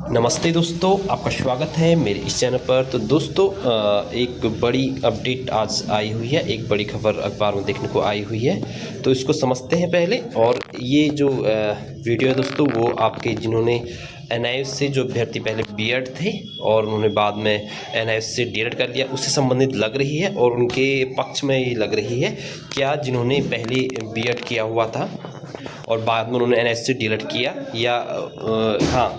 नमस्ते दोस्तों, आपका स्वागत है मेरे इस चैनल पर। तो दोस्तों एक बड़ी अपडेट आज आई हुई है, एक बड़ी खबर अखबार में देखने को आई हुई है। तो इसको समझते हैं पहले। और ये जो वीडियो है दोस्तों, वो आपके जिन्होंने एनआईएस से जो अभ्यर्थी पहले बीएड थे और उन्होंने बाद में एनआईएस से डीएड कर लिया, उससे संबंधित लग रही है। और उनके पक्ष में ये लग रही है, क्या जिन्होंने पहले बीएड किया हुआ था और बाद में उन्होंने एनआईएस से डीएड किया या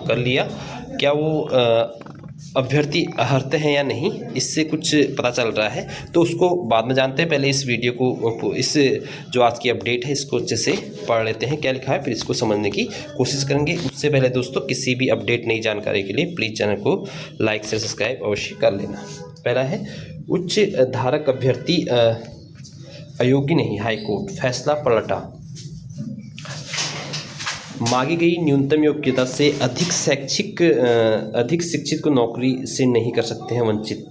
कर लिया, क्या वो अभ्यर्थी अर्हता हैं या नहीं, इससे कुछ पता चल रहा है। तो उसको बाद में जानते हैं। पहले इस वीडियो को, इस जो आज की अपडेट है, इसको अच्छे से पढ़ लेते हैं क्या लिखा है, फिर इसको समझने की कोशिश करेंगे। उससे पहले दोस्तों, किसी भी अपडेट नई जानकारी के लिए प्लीज़ चैनल को लाइक से सब्सक्राइब अवश्य कर लेना। पहला है, उच्च धारक अभ्यर्थी अयोग्य नहीं, हाईकोर्ट फैसला पलटा। मांगी गई न्यूनतम योग्यता से अधिक शिक्षित को नौकरी से नहीं कर सकते हैं वंचित।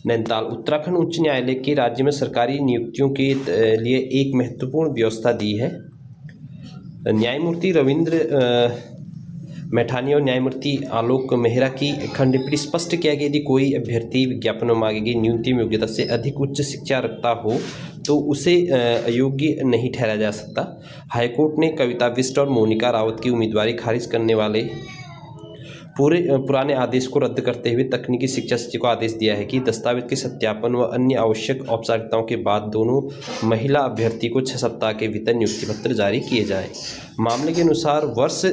नैनीताल उत्तराखंड उच्च न्यायालय के राज्य में सरकारी नियुक्तियों के लिए एक महत्वपूर्ण व्यवस्था दी है। न्यायमूर्ति रविंद्र मैठानी और न्यायमूर्ति आलोक मेहरा की खंडपीठ स्पष्ट किया कि यदि कोई अभ्यर्थी विज्ञापन में मांगी गई न्यूनतम योग्यता से अधिक उच्च शिक्षा रखता हो तो उसे अयोग्य नहीं ठहराया जा सकता। हाईकोर्ट ने कविता बिष्ट और मोनिका रावत की उम्मीदवारी खारिज करने वाले पुराने आदेश को रद्द करते हुए तकनीकी शिक्षा सचिव को आदेश दिया है कि दस्तावेज के सत्यापन व अन्य आवश्यक औपचारिकताओं के बाद दोनों महिला अभ्यर्थी को 6 सप्ताह के भीतर नियुक्ति पत्र जारी किए जाएं। मामले के अनुसार वर्ष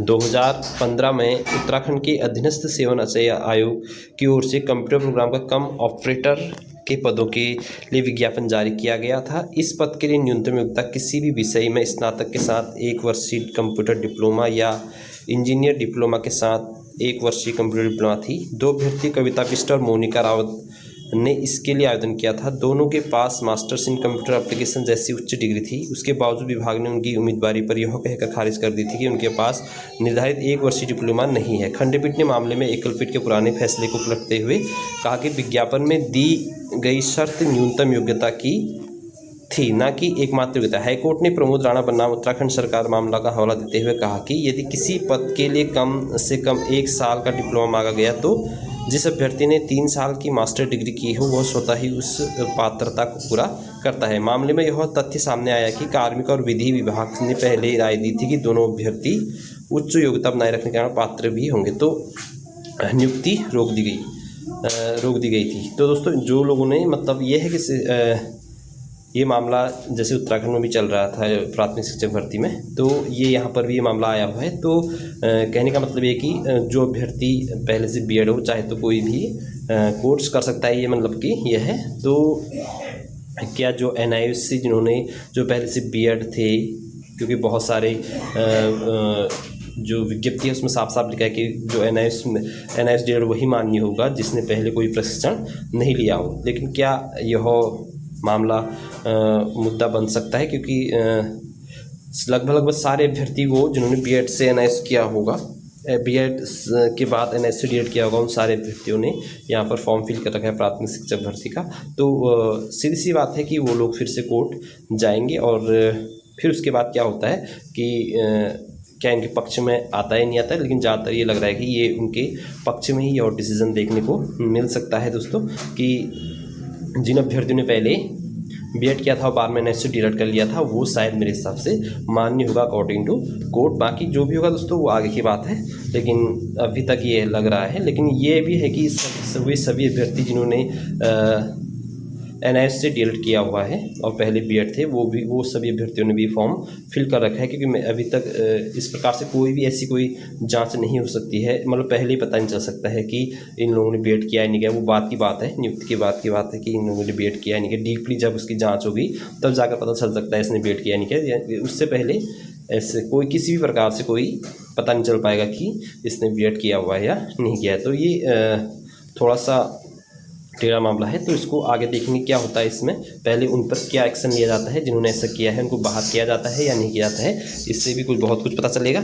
2015 में उत्तराखंड के अधीनस्थ सेवन आयोग की ओर से कंप्यूटर प्रोग्राम का कम ऑपरेटर के पदों के लिए विज्ञापन जारी किया गया था। इस पद के लिए न्यूनतम योग्यता किसी भी विषय में स्नातक के साथ 1 वर्षीय कंप्यूटर डिप्लोमा या इंजीनियर डिप्लोमा के साथ 1 वर्षीय कंप्यूटर डिप्लोमा थी। 2 अभ्यर्थी कविता बिष्ट और मोनिका रावत ने इसके लिए आवेदन किया था। दोनों के पास मास्टर्स इन कंप्यूटर एप्लीकेशन जैसी उच्च डिग्री थी। उसके बावजूद विभाग ने उनकी उम्मीदवारी पर यह कहकर खारिज कर दी थी कि उनके पास निर्धारित 1 वर्षीय डिप्लोमा नहीं है। खंडपीठ ने मामले में एकलपीठ के पुराने फैसले को पलटते हुए कहा कि विज्ञापन में दी गई शर्त न्यूनतम योग्यता की थी, न कि एकमात्र योग्यता। हाईकोर्ट ने प्रमोद राणा बनाम उत्तराखंड सरकार मामला का हवाला देते हुए कहा कि यदि किसी पद के लिए कम से कम 1 साल का डिप्लोमा मांगा गया तो जिस अभ्यर्थी ने 3 साल की मास्टर डिग्री की हो वह स्वतः ही उस पात्रता को पूरा करता है। मामले में यह तथ्य सामने आया कि कार्मिक और विधि विभाग ने पहले राय दी थी कि दोनों अभ्यर्थी उच्च योग्यता बनाए रखने के कारण पात्र भी होंगे, तो नियुक्ति रोक दी गई थी। तो दोस्तों, जो लोगों ने मतलब ये है कि ये मामला जैसे उत्तराखंड में भी चल रहा था प्राथमिक शिक्षक भर्ती में, तो ये यहाँ पर भी ये मामला आया हुआ है। तो कहने का मतलब ये कि जो अभ्यर्थी पहले से बीएड हो, चाहे तो कोई भी कोर्स कर सकता है, ये मतलब कि यह है। तो क्या जो एनआईएस से जिन्होंने जो पहले से बीएड थे, क्योंकि बहुत सारे जो विज्ञप्ति है उसमें साफ साफ लिखा है कि जो एनआईएस डीएड वही मान्य होगा जिसने पहले कोई प्रशिक्षण नहीं लिया हो। लेकिन क्या यह मामला मुद्दा बन सकता है, क्योंकि लगभग सारे अभ्यर्थी वो जिन्होंने बीएड से एनआईएस किया होगा, बीएड के बाद एनआईएस से डीएड किया होगा, उन सारे अभ्यर्थियों ने यहाँ पर फॉर्म फिल कर रखा है प्राथमिक शिक्षक भर्ती का। तो सीधी सी बात है कि वो लोग फिर से कोर्ट जाएंगे और फिर उसके बाद क्या होता है कि क्या इनके पक्ष में आता है नहीं आता है, लेकिन ज़्यादातर ये लग रहा है कि ये उनके पक्ष में ही और डिसीज़न देखने को मिल सकता है दोस्तों, कि जिन अभ्यर्थियों ने पहले बीएड किया था और बाद में एनआईएस से डीएड कर लिया था, वो शायद मेरे हिसाब से मान्य होगा अकॉर्डिंग टू कोर्ट। बाकी जो भी होगा दोस्तों वो आगे की बात है, लेकिन अभी तक ये लग रहा है। लेकिन ये भी है कि सभी अभ्यर्थी जिन्होंने एनआईएस से डीएड किया हुआ है और पहले बीएड थे, वो सभी अभ्यर्थियों ने भी फॉर्म फिल कर रखा है, क्योंकि अभी तक इस प्रकार से कोई भी ऐसी कोई जांच नहीं हो सकती है। मतलब पहले ही पता नहीं चल सकता है कि इन लोगों ने बीएड किया है नहीं किया, वो बात की बात है, नियुक्ति के बाद की बात है कि इन लोगों ने बीएड किया है नहीं किया। डीपली जब उसकी जाँच होगी तब जाकर पता चल सकता है इसने बीएड किया नहीं किया। उससे पहले ऐसे कोई किसी भी प्रकार से कोई पता नहीं चल पाएगा कि इसने बीएड किया हुआ है या नहीं किया है। तो ये थोड़ा सा टेढ़ा मामला है, तो इसको आगे देखेंगे क्या होता है इसमें, पहले उन पर क्या एक्शन लिया जाता है जिन्होंने ऐसा किया है, उनको बाहर किया जाता है या नहीं किया जाता है, इससे भी बहुत कुछ पता चलेगा।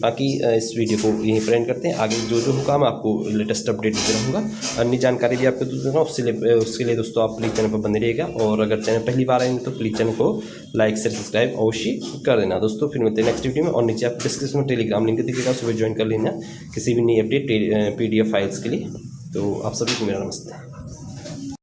बाकी इस वीडियो को यहीं पर एंड करते हैं। आगे जो जो होगा मैं आपको लेटेस्ट अपडेट देते रहूँगा, अन्य जानकारी भी आपको दूंगा। उसके लिए दोस्तों आप प्लीज़ चैनल पर बने रहिएगा, और अगर चैनल पहली बार आएंगे तो प्लीज़ चैनल को लाइक शेयर सब्सक्राइब अवश्य कर देना दोस्तों। फिर मिलते हैं नेक्स्ट वीडियो में, और नीचे आप डिस्क्रिप्शन में टेलीग्राम लिंक दिखेगा, सुबह ज्वाइन कर लेना किसी भी नई अपडेट PDF फाइल्स के लिए। तो आप सभी को मेरा नमस्ते।